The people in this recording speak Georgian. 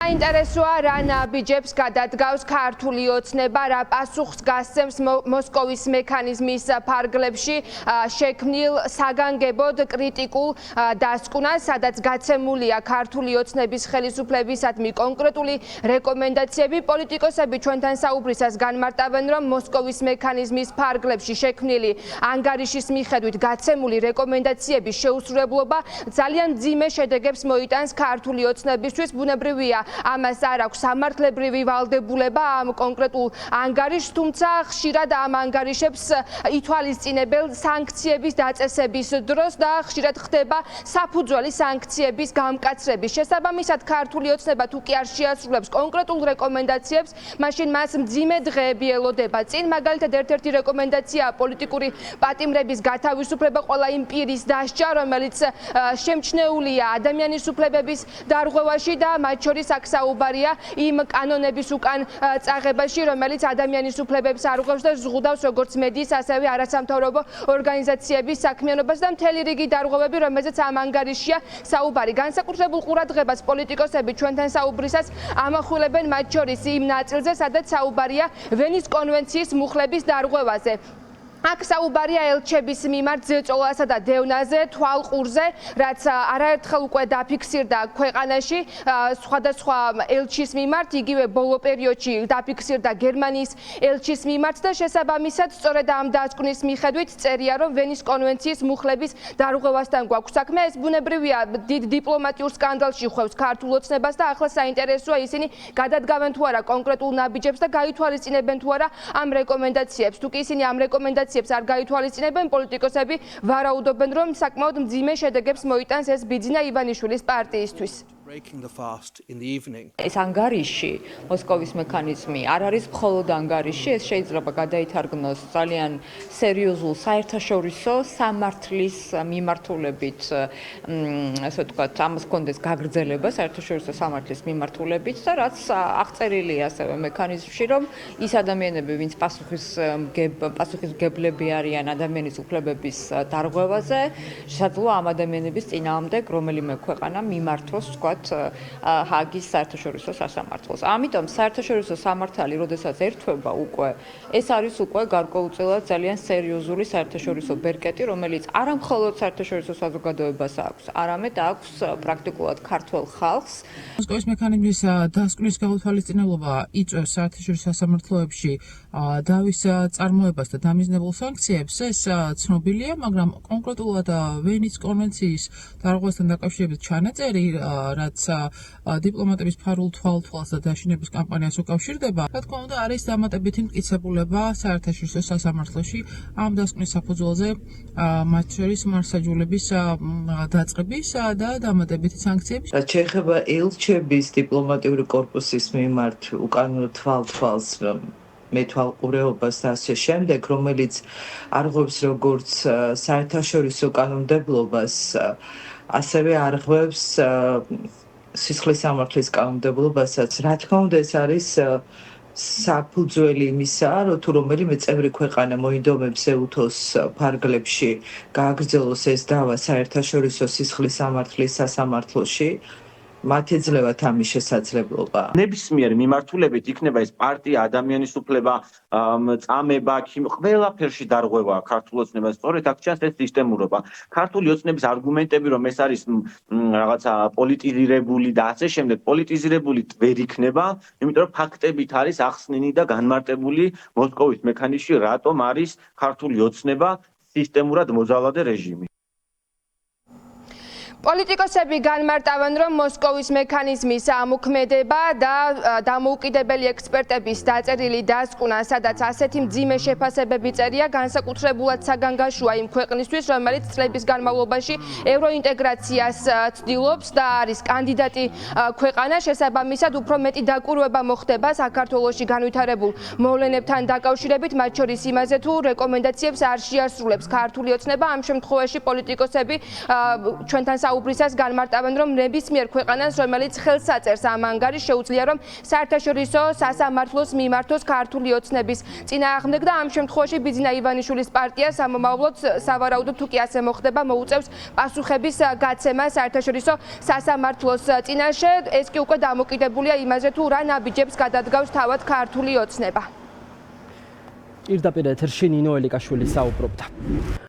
საინტერესოა რა ნაბიჯებს გადადგავს ქართული ოცნება, რა პასუხს გასცემს მოსკოვის მექანიზმის ფარგლებში შექმნილ საგანგებოდ კრიტიკულ დასკვნას, სადაც გაცემულია ქართული ოცნების ხელისუფლებისადმი კონკრეტული რეკომენდაციები. პოლიტიკოსები ჩვენთან საუბრისას განმარტავენ, რომ მოსკოვის მექანიზმის ფარგლებში შექმნილი ანგარიშის მიხედვით გაცემული რეკომენდაციების შეუსრულებლობა ძალიან მძიმე შედეგებს მოიტანს ქართული ოცნებისთვის. ბუნებრივია, ამას არ აქვს სამართლებრივი ვალდებულება ამ კონკრეტულ ანგარიშს, თუმცა ხშირად ამ ანგარიშებს ითვალისწინებენ სანქციების დაწესების დროს და ხშირად ხდება საფუძველი სანქციების გამკაცრების. შესაბამისად, ქართული ოცნება თუ კი არ შეასრულებს კონკრეტულ რეკომენდაციებს, მაშინ მას მძიმე დღეები ელოდება წინ. მაგალითად, ერთ-ერთი რეკომენდაციაა პოლიტიკური პატიმრების გათავისუფლება ყველა იმ პირის დასჯა, რომელიც შემჩნეულია ადამიანის უფლებების დარღვევაში და მათ შორის აქ საუბარია იმ კანონების უკან წაღებაში, რომელიც ადამიანის უფლებებს არღვევს და ზღუდავს როგორც მედიის, ასევე არასამთავრობო ორგანიზაციების საქმიანობას და მთელი რიგი დარღვევები, რომელზეც ამ ანგარიშია საუბარი. განსაკუთრებულ ყურადღებას პოლიტიკოსები ჩვენთან საუბრისას ამახვილებენ მათ შორის იმ ნაწილზე, სადაც საუბარია ვენის კონვენციის მუხლების დარღვევაზე. აქ საუბარია ელჩების მიმართ ზეწოლასა და დევნაზე, თვალყურზე, რაც არაერთხელ უკვე დაფიქსირდა ქვეყანაში სხვადასხვა ელჩის მიმართ, იგივე ბოლო პერიოდში დაფიქსირდა გერმანიის ელჩის მიმართ და შესაბამისად სწორედ ამ დასკვნის მიხედვით წერია, რომ ვენის კონვენციის მუხლების დარღვევასთან გვაქვს საქმე. ეს ბუნებრივია დიდ დიპლომატიურ სკანდალში ხვევს ქართულ ოცნებას და ახლა საინტერესოა ისინი გადადგავენ თუ არა კონკრეტულ ნაბიჯებს და გაითვალისწინებენ თუ არა ამ რეკომენდაციებს. თუ კი ისინი ამ რეკომენდაციებს არ გაითვალისწინებენ, პოლიტიკოსები ვარაუდობენ, რომ საკმაოდ მძიმე შედეგებს მოიტანს ეს ბიძინა ივანიშვილის პარტიისთვის. ეს ანგარიში, მოსკოვის მექანიზმი არ არის მხოლოდ ანგარიში, ეს შეიძლება გადაითარგმნოს ძალიან სერიოზულ საერთაშორისო სამართლის მიმართულებით, ასე ვთქვათ, ამას ჰქონდეს გაგრძელება საერთაშორისო სამართლის მიმართულებით და რაც აღწერილია ასევე მექანიზმში, რომ ის ადამიანები, ვინც პასუხისმგებლები არიან ადამიანის უფლებების დარღვევაზე, შესაძლოა ამ ადამიანების წინააღმდეგ რომელიმე ქვეყანა მიმართოს, ვთქვათ, ჰაგის საერთაშორისო სასამართლოს. ამიტომ საერთაშორისო სამართალი, როდესაც ერთვება უკვე, ეს არის უკვე გარკვეულწილად ძალიან სერიოზული საერთაშორისო ბერკეტი, რომელიც არა მხოლოდ საერთაშორისო საზოგადოებას აქვს, არამედ აქვს პრაქტიკულად ქართველ ხალხს. მოსკოვის მექანიზმის დასკვნის გაუთვალისწინებლობა იწვევს საერთაშორისო სასამართლოებში დავის წარმოებას და დამიზნებულ სანქციებს. ეს ცნობილია, მაგრამ კონკრეტულად ვენის კონვენციის დარღვევასთან დაკავშირებით ჩანაწერი, რაც დიპლომატების ფარულ თვალთვალს და დაშინების კამპანიას უკავშირდება, რა თქმა უნდა, არის დამატებითი მტკიცებულება საერთაშორისო სასამართლოში ამ დასკვნის საფუძველზე, მათ შორის მარსაჯულების დაწყების და დამატებითი სანქციების. რაც შეეხება ელჩების დიპლომატიური კორპუსის მიმართ უკანონო თვალთვალს მეთვალყურეობას და ასე შემდეგ, რომელიც არღვევს როგორც საერთაშორისო კანონმდებლობას, ასევე არღვევს სისხლის სამართლის კანონმდებლობასაც. რა თქმა უნდა, ეს არის საფუძველი იმისა, რომ თუ რომელიმე წევრი ქვეყანა მოინდომებს ეუთოს ფარგლებში გააგრძელოს ეს დავა საერთაშორისო სისხლის სამართლის სასამართლოში, მათ ეძლევათ ამის შესაძლებლობა. ნებისმიერ მიმართულებით იქნება ეს პარტია, ადამიანის უფლება, წამება, ყველაფერში დარღვევა ქართულ ოცნებას. სწორედ აქ ჩანს ეს სისტემურობა. ქართული ოცნების არგუმენტები, რომ ეს არის რაღაცა პოლიტიზირებული და ასე შემდეგ, პოლიტიზირებული ვერ იქნება, იმიტომ რომ ფაქტებით არის ახსნილი და განმარტებული მოსკოვის მექანიზმში, რატომ არის ქართული ოცნება სისტემურად მოძალადე რეჟიმი. პოლიტიკოსები განმარტავენ, რომ მოსკოვის მექანიზმის ამოქმედება და დამოუკიდებელი ექსპერტების დაწერილი დასკვნა, სადაც ასეთი მძიმე შეფასებები წერია, განსაკუთრებულად საგანგაშოა იმ ქვეყნისთვის, რომელიც წლების განმავლობაში ევროინტეგრაციას ცდილობს და არის კანდიდატი ქვეყანა. შესაბამისად, უფრო მეტი დაკვირვება მოხდება საქართველოში განვითარებულ მოვლენებთან დაკავშირებით, მათ შორის იმაზე, თუ რეკომენდაციებს არ შეასრულებს ქართული ოცნება. ამ შემთხვევაში პოლიტიკოსები ჩვენთან საუბრისას განმარტავენ, რომ ნებისმიერ ქვეყანას, რომელიც ხელს აწერს ამ ანგარიშს, შეუძლია რომ საერთაშორისო სასამართლოს მიმართოს ქართული ოცნების წინააღმდეგ და ამ შემთხვევაში ბიძინა ივანიშვილის პარტია სამომავლოდ სავარაუდოდ თუ კი ასე მოხდება, მოუწევს პასუხების გაცემა საერთაშორისო სასამართლოს წინაშე. ეს კი უკვე დამოკიდებულია იმაზე, თუ რა ნაბიჯებს გადადგავს თავად ქართული ოცნება. პირდაპირ ეთერში ნინო ელიკაშვილი საუბრობდა.